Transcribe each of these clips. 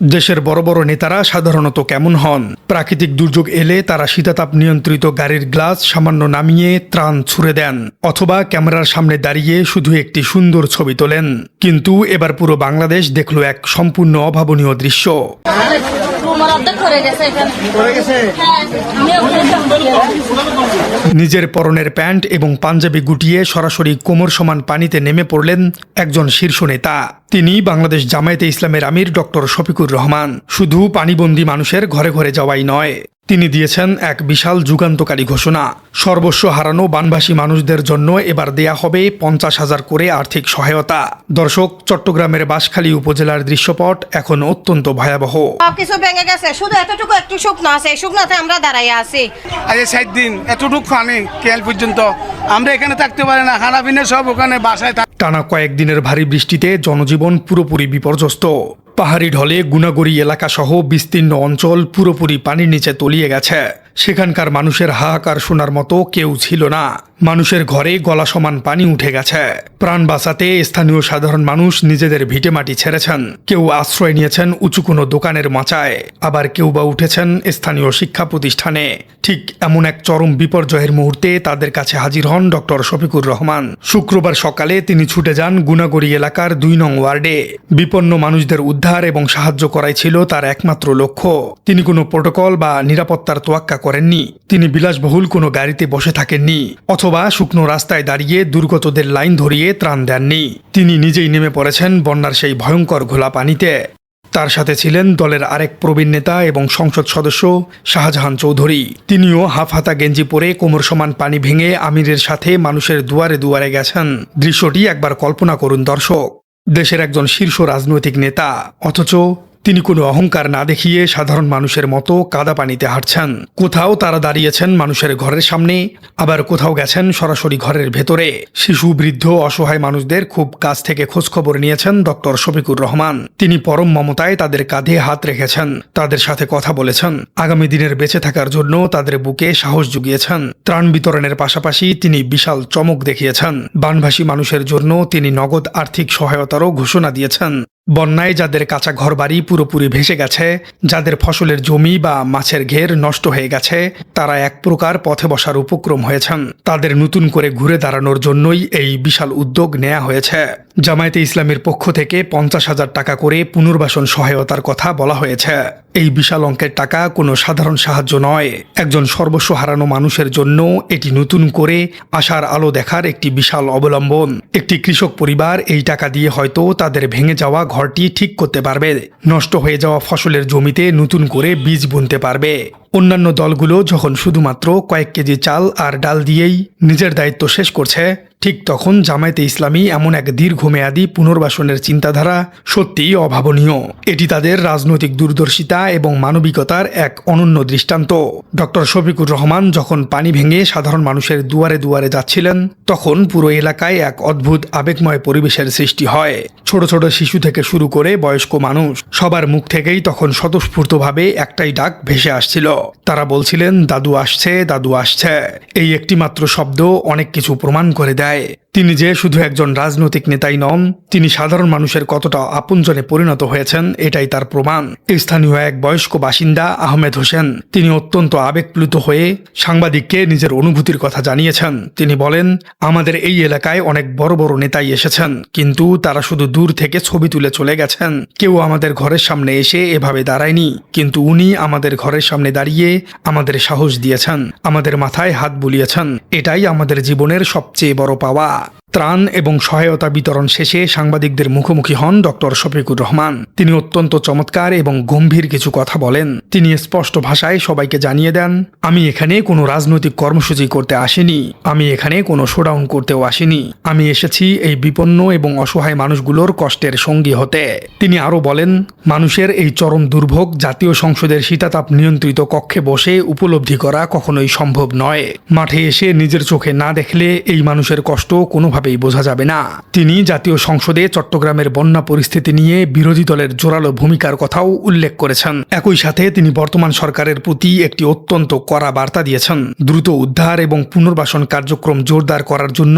দেশের বড় বড় নেতারা সাধারণত কেমন হন? প্রাকৃতিক দুর্যোগ এলে তারা শীতাতাপ নিয়ন্ত্রিত গাড়ির গ্লাস সামান্য নামিয়ে ত্রাণ ছুড়ে দেন, অথবা ক্যামেরার সামনে দাঁড়িয়ে শুধু একটি সুন্দর ছবি তোলেন। কিন্তু এবার পুরো বাংলাদেশ দেখল এক সম্পূর্ণ অভাবনীয় দৃশ্য। নিজের পরনের প্যান্ট এবং পাঞ্জাবি গুটিয়ে সরাসরি কোমর সমান পানিতে নেমে পড়লেন একজন শীর্ষ নেতা। তিনি বাংলাদেশ জামায়াতে ইসলামের আমির ডক্টর শফিকুর রহমান। শুধু পানিবন্দী মানুষের ঘরে ঘরে যাওয়াই নয়, তিনি দিয়েছেন এক বিশাল যুগান্তকারী ঘোষণা। সর্বস্ব হারানো বানভাসী মানুষদের জন্য এবার দেয়া হবে 50,000 করে আর্থিক সহায়তা। দর্শক, চট্টগ্রামের বাঁশখালী উপজেলার দৃশ্যপট এখন অত্যন্ত ভয়াবহ। সবকিছু ভেঙে গেছে, শুধু এতটুকু একটু শুকনো আছে, এই শুকনোতে আমরা দাঁড়াইয়া আছি। আজ 7 দিন এতটুকু পানি কেল পর্যন্ত আমরা এখানে থাকতে পারি না, খানা পিনা সব ওখানে বাসায়। টানা কয়েকদিনের ভারী বৃষ্টিতে জনজীবন পুরোপুরি বিপর্যস্ত। পাহাড়ি ঢলে গুনাগড়ি এলাকাসহ বিস্তীর্ণ অঞ্চল পুরোপুরি পানির নিচে তলিয়ে গেছে। সেখানকার মানুষের হাহাকার শোনার মতো কেউ ছিল না। মানুষের ঘরে গলা সমান পানি উঠে গেছে। প্রাণ বাঁচাতে স্থানীয় সাধারণ মানুষ নিজেদের ভিটেমাটি ছেড়েছেন। কেউ আশ্রয় নিয়েছেন উঁচু কোনো দোকানের মাচায়, আবার কেউ বা উঠেছেন স্থানীয় শিক্ষা প্রতিষ্ঠানে। ঠিক এমন এক চরম বিপর্যয়ের মুহূর্তে তাদের কাছে হাজির হন ডক্টর শফিকুর রহমান। শুক্রবার সকালে তিনি ছুটে যান গুনাগড়ি এলাকার 2 নং ওয়ার্ডে। বিপন্ন মানুষদের উদ্ধার এবং সাহায্য করাই ছিল তার একমাত্র লক্ষ্য। তিনি কোনো প্রোটোকল বা নিরাপত্তার তোয়াক্কা করেননি। তিনি বিলাসবহুল কোনো গাড়িতে বসে থাকেননি, অথবা শুকনো রাস্তায় দাঁড়িয়ে দুর্গতদের লাইন ধরিয়ে ত্রাণ দেননি। তিনি নিজেই নেমে পড়েছেন বন্যার সেই ভয়ঙ্কর ঘোলা পানিতে। তার সাথে ছিলেন দলের আরেক প্রবীণ নেতা এবং সংসদ সদস্য শাহজাহান চৌধুরী। তিনিও হাফ হাতা গেঞ্জি পরে কোমর সমান পানি ভেঙে আমিরের সাথে মানুষের দুয়ারে দুয়ারে গেছেন। দৃশ্যটি একবার কল্পনা করুন দর্শক। দেশের একজন শীর্ষ রাজনৈতিক নেতা, অথচ তিনি কোনো অহংকার না দেখিয়ে সাধারণ মানুষের মতো কাদা পানিতে হাঁটছেন। কোথাও তারা দাঁড়িয়েছেন মানুষের ঘরের সামনে, আবার কোথাও গেছেন সরাসরি ঘরের ভেতরে। শিশু, বৃদ্ধ, অসহায় মানুষদের খুব কাছ থেকে খোঁজখবর নিয়েছেন ডক্টর শফিকুর রহমান। তিনি পরম মমতায় তাদের কাঁধে হাত রেখেছেন, তাদের সাথে কথা বলেছেন, আগামী দিনের বেঁচে থাকার জন্য তাদের বুকে সাহস জুগিয়েছেন। ত্রাণ বিতরণের পাশাপাশি তিনি বিশাল চমক দেখিয়েছেন। বানভাসী মানুষের জন্য তিনি নগদ আর্থিক সহায়তারও ঘোষণা দিয়েছেন। বন্যায় যাদের কাঁচা ঘরবাড়ি পুরোপুরি ভেসে গেছে, যাদের ফসলের জমি বা মাছের ঘের নষ্ট হয়ে গেছে, তারা এক প্রকার পথে বসার উপক্রম হয়েছেন। তাদের নতুন করে ঘুরে দাঁড়ানোর জন্যই এই বিশাল উদ্যোগ নেওয়া হয়েছে। জামায়াতে ইসলামের পক্ষ থেকে 50,000 টাকা করে পুনর্বাসন সহায়তার কথা বলা হয়েছে। এই বিশাল অঙ্কের টাকা কোনো সাধারণ সাহায্য নয়। একজন সর্বস্ব হারানো মানুষের জন্য এটি নতুন করে আশার আলো দেখার একটি বিশাল অবলম্বন। একটি কৃষক পরিবার এই টাকা দিয়ে হয়তো তাদের ভেঙে যাওয়া ঘরটি ঠিক করতে পারবে, নষ্ট হয়ে যাওয়া ফসলের জমিতে নতুন করে বীজ বুনতে পারবে। অন্যান্য দলগুলো যখন শুধুমাত্র কয়েক কেজি চাল আর ডাল দিয়েই নিজের দায়িত্ব শেষ করছে, ঠিক তখন জামায়াতে ইসলামী এমন এক দীর্ঘমেয়াদী পুনর্বাসনের চিন্তাধারা সত্যিই অভাবনীয়। এটি তাদের রাজনৈতিক দূরদর্শিতা এবং মানবিকতার এক অনন্য দৃষ্টান্ত। ডক্টর শফিকুর রহমান যখন পানি ভেঙে সাধারণ মানুষের দুয়ারে দুয়ারে যাচ্ছিলেন, তখন পুরো এলাকায় এক অদ্ভুত আবেগময় পরিবেশের সৃষ্টি হয়। ছোট ছোট শিশু থেকে শুরু করে বয়স্ক মানুষ, সবার মুখ থেকেই তখন স্বতঃস্ফূর্তভাবে একটাই ডাক ভেসে আসছিল। তারা বলছিলেন, দাদু আসছে, দাদু আসছে। এই একটি মাত্র শব্দ অনেক কিছু প্রমাণ করে দেয়। তিনি যে শুধু একজন রাজনৈতিক নেতাই নন, তিনি সাধারণ মানুষের কতটা আপনজনে পরিণত হয়েছেন এটাই তার প্রমাণ। স্থানীয় এক বয়স্ক বাসিন্দা আহমেদ হোসেন, তিনি অত্যন্ত আবেগপ্লুত হয়ে সাংবাদিককে নিজের অনুভূতির কথা জানিয়েছেন। তিনি বলেন, আমাদের এই এলাকায় অনেক বড় বড় নেতাই এসেছেন, কিন্তু তারা শুধু দূর থেকে ছবি তুলে চলে গেছেন। কেউ আমাদের ঘরের সামনে এসে এভাবে দাঁড়ায়নি, কিন্তু উনি আমাদের ঘরের সামনে দাঁড়িয়ে আমাদের সাহস দিয়েছেন, আমাদের মাথায় হাত বুলিয়েছেন। এটাই আমাদের জীবনের সবচেয়ে বড় পাওয়া। ত্রাণ এবং সহায়তা বিতরণ শেষে সাংবাদিকদের মুখোমুখি হন ডক্টর শফিকুর রহমান। তিনি অত্যন্ত চমৎকার এবং গম্ভীর কিছু কথা বলেন। তিনি স্পষ্ট ভাষায় সবাইকে জানিয়ে দেন, আমি এখানে কোনো রাজনৈতিক কর্মসূচি করতে আসিনি, আমি এখানে কোনো শোডাউন করতেও আসিনি। আমি এসেছি এই বিপন্ন এবং অসহায় মানুষগুলোর কষ্টের সঙ্গী হতে। তিনি আরও বলেন, মানুষের এই চরম দুর্ভোগ জাতীয় সংসদের শীতাতাপ নিয়ন্ত্রিত কক্ষে বসে উপলব্ধি করা কখনোই সম্ভব নয়। মাঠে এসে নিজের চোখে না দেখলে এই মানুষের কষ্ট কোনোভাবে কোনোভাবেই বোঝা যাবে না। তিনি জাতীয় সংসদে চট্টগ্রামের বন্যা পরিস্থিতি নিয়ে বিরোধী দলের জোরালো ভূমিকার কথাও উল্লেখ করেছেন। একই সাথে তিনি বর্তমান সরকারের প্রতি একটি অত্যন্ত কড়া বার্তা দিয়েছেন। দ্রুত উদ্ধার এবং পুনর্বাসন কার্যক্রম জোরদার করার জন্য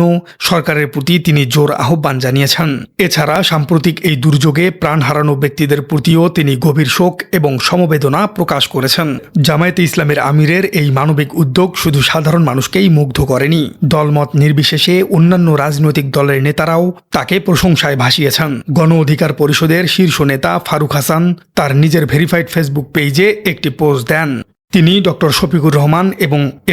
সরকারের প্রতি তিনি জোর আহ্বান জানিয়েছেন। এছাড়া সাম্প্রতিক এই দুর্যোগে প্রাণ হারানো ব্যক্তিদের প্রতিও তিনি গভীর শোক এবং সমবেদনা প্রকাশ করেছেন। জামায়াতে ইসলামের আমিরের এই মানবিক উদ্যোগ শুধু সাধারণ মানুষকেই মুগ্ধ করেনি, দলমত নির্বিশেষে অন্যান্য রাজনৈতিক দলের নেতারাও তাকে প্রশংসায় ভাসিয়েছেন। গণ অধিকার পরিষদের শীর্ষ নেতা ফারুক হাসান তার নিজের ভেরিফাইড ফেসবুক পেজে একটি পোস্ট দেন। তিনি ডক্টর শফিকুর রহমান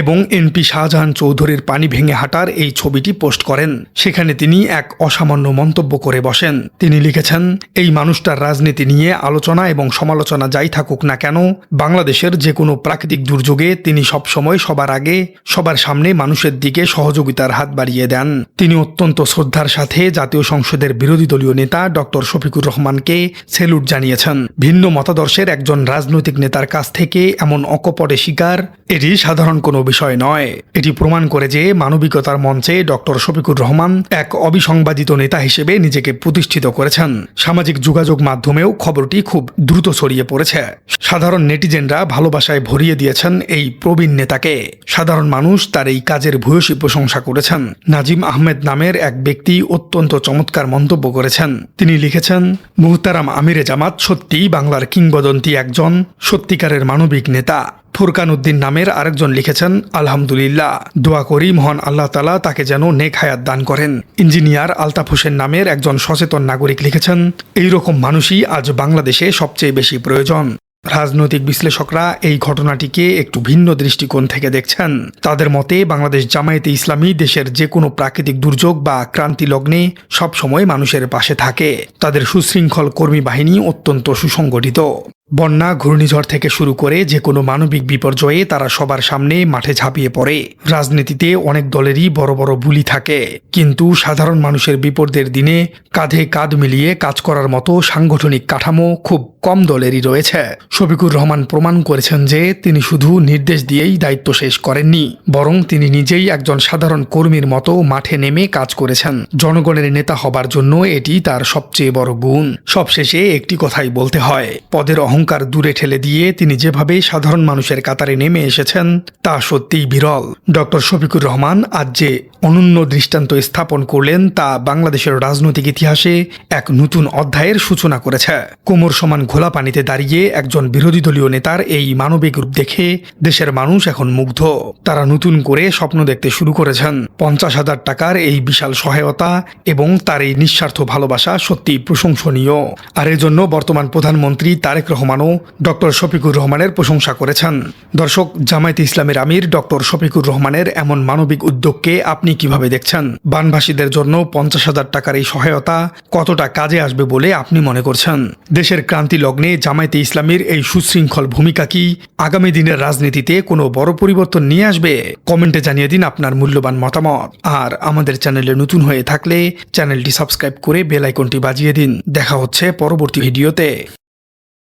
এবং এনপি শাহজাহান চৌধুরীর পানি ভেঙে হাঁটার এই ছবিটি পোস্ট করেন। সেখানে তিনি এক অসামান্য মন্তব্য করে বসেন। তিনি লিখেছেন, এই মানুষটার রাজনীতি নিয়ে আলোচনা এবং সমালোচনা যাই থাকুক না কেন, বাংলাদেশের যে কোনো প্রাকৃতিক দুর্যোগে তিনি সবসময় সবার আগে সবার সামনে মানুষের দিকে সহযোগিতার হাত বাড়িয়ে দেন। তিনি অত্যন্ত শ্রদ্ধার সাথে জাতীয় সংসদের বিরোধী দলীয় নেতা ডক্টর শফিকুর রহমানকে সেলুট জানিয়েছেন। ভিন্ন মতাদর্শের একজন রাজনৈতিক নেতার কাছ থেকে এমন অকপটে শিকার এটি সাধারণ কোনো বিষয় নয়। এটি প্রমাণ করে যে মানবিকতার মঞ্চে ডক্টর শফিকুর রহমান এক অবিসংবাদিত নেতা হিসেবে নিজেকে প্রতিষ্ঠিত করেছেন। সামাজিক যোগাযোগ মাধ্যমেও খবরটি খুব দ্রুত ছড়িয়ে পড়েছে। সাধারণ নেটিজেনরা ভালোবাসায় ভরিয়ে দিয়েছেন এই প্রবীণ নেতাকে। সাধারণ মানুষ তার এই কাজের ভূয়সী প্রশংসা করেছেন। নাজিম আহমেদ নামের এক ব্যক্তি অত্যন্ত চমৎকার মন্তব্য করেছেন। তিনি লিখেছেন, মুহতারাম আমিরে জামাত সত্যিই বাংলার কিংবদন্তি একজন সত্যিকারের মানবিক নেতা। ফুরকান উদ্দিন নামের আরেকজন লিখেছেন, আলহামদুলিল্লাহ, দোয়া করি মহান আল্লাহ তাআলা তাকে যেন নেক হায়াত দান করেন। ইঞ্জিনিয়ার আলতাফ হোসেন নামের একজন সচেতন নাগরিক লিখেছেন, এইরকম মানুষই আজ বাংলাদেশে সবচেয়ে বেশি প্রয়োজন। রাজনৈতিক বিশ্লেষকরা এই ঘটনাটিকে একটু ভিন্ন দৃষ্টিকোণ থেকে দেখছেন। তাদের মতে বাংলাদেশ জামায়াতে ইসলামী দেশের যে কোনো প্রাকৃতিক দুর্যোগ বা ক্রান্তি লগ্নে সবসময় মানুষের পাশে থাকে। তাদের সুশৃঙ্খল কর্মী বাহিনী অত্যন্ত সুসংগঠিত। বন্যা, ঘূর্ণিঝড় থেকে শুরু করে যে কোনো মানবিক বিপর্যয়ে তারা সবার সামনে মাঠে ঝাঁপিয়ে পড়ে। রাজনীতিতে অনেক দলেরই বড় বড় বুলি থাকে, কিন্তু সাধারণ মানুষের বিপদের দিনে কাঁধে কাঁধ মিলিয়ে কাজ করার মতো সাংগঠনিক কাঠামো খুব কম দলেরই রয়েছে। শফিকুর রহমান প্রমাণ করেছেন যে তিনি শুধু নির্দেশ দিয়েই দায়িত্ব শেষ করেননি, বরং তিনি নিজেই একজন সাধারণ কর্মীর মতো মাঠে নেমে কাজ করেছেন। জনগণের নেতা হবার জন্য এটি তার সবচেয়ে বড় গুণ। সবশেষে একটি কথাই বলতে হয়, পদের অহংকার দূরে ঠেলে দিয়ে তিনি যেভাবে সাধারণ মানুষের কাতারে নেমে এসেছেন তা সত্যিই বিরল। ডক্টর শফিকুর রহমান আজ যে অনন্য দৃষ্টান্ত স্থাপন করলেন তা বাংলাদেশের রাজনৈতিক ইতিহাসে এক নতুন অধ্যায়ের সূচনা করেছে। কোমর সমান ঘোলা পানিতে দাঁড়িয়ে একজন বিরোধী দলীয় নেতার এই মানবিক রূপ দেখে দেশের মানুষ এখন মুগ্ধ। তারা নতুন করে স্বপ্ন দেখতে শুরু করেছেন। 50,000 টাকার এই বিশাল সহায়তা এবং তার এই নিঃস্বার্থ ভালোবাসা সত্যি প্রশংসনীয়। আর এর জন্য বর্তমান প্রধানমন্ত্রী তারেক রহমানও ডক্টর শফিকুর রহমানের প্রশংসা করেছেন। দর্শক, জামায়াতে ইসলামের আমির ডক্টর শফিকুর রহমানের এমন মানবিক উদ্যোগকে আপনি কিভাবে দেখছেন? বানভাসীদের জন্য 50,000 টাকার এই সহায়তা কতটা কাজে আসবে বলে আপনি মনে করছেন? দেশের ক্রান্তি লগ্নে জামায়াতে ইসলামীর এই সুশৃঙ্খল ভূমিকা কি আগামী দিনের রাজনীতিতে কোনো বড় পরিবর্তন নিয়ে আসবে? কমেন্টে জানিয়ে দিন আপনার মূল্যবান মতামত। আর আমাদের চ্যানেলে নতুন হয়ে থাকলে চ্যানেলটি সাবস্ক্রাইব করে বেল আইকনটি বাজিয়ে দিন। দেখা হচ্ছে পরবর্তী ভিডিওতে।